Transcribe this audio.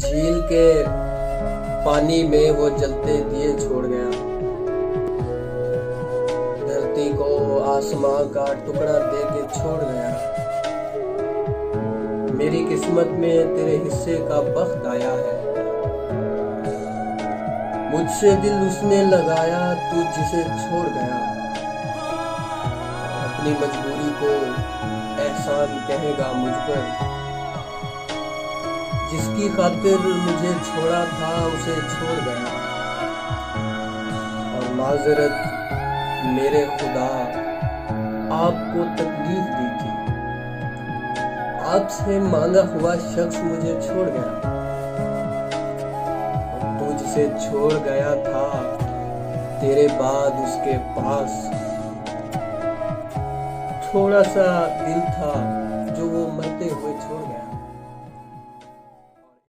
झील के पानी में वो जलते दिए छोड़ गया। धरती को आसमां का टुकड़ा दे के छोड़ गया। मेरी किस्मत में तेरे हिस्से का बख्त आया है। मुझसे दिल उसने लगाया, तू जिसे छोड़ गया। अपनी मजबूरी को एहसान कहेगा मुझ पर। जिसकी खातिर मुझे छोड़ा था उसे छोड़ गया। और माजरत मेरे खुदा, आपको तकलीफ दी थी। आपसे मांगा हुआ शख्स मुझे छोड़ गया। तू जिसे छोड़ गया था, तेरे बाद उसके पास थोड़ा सा दिल था जो वो मरते हुए छोड़ गया।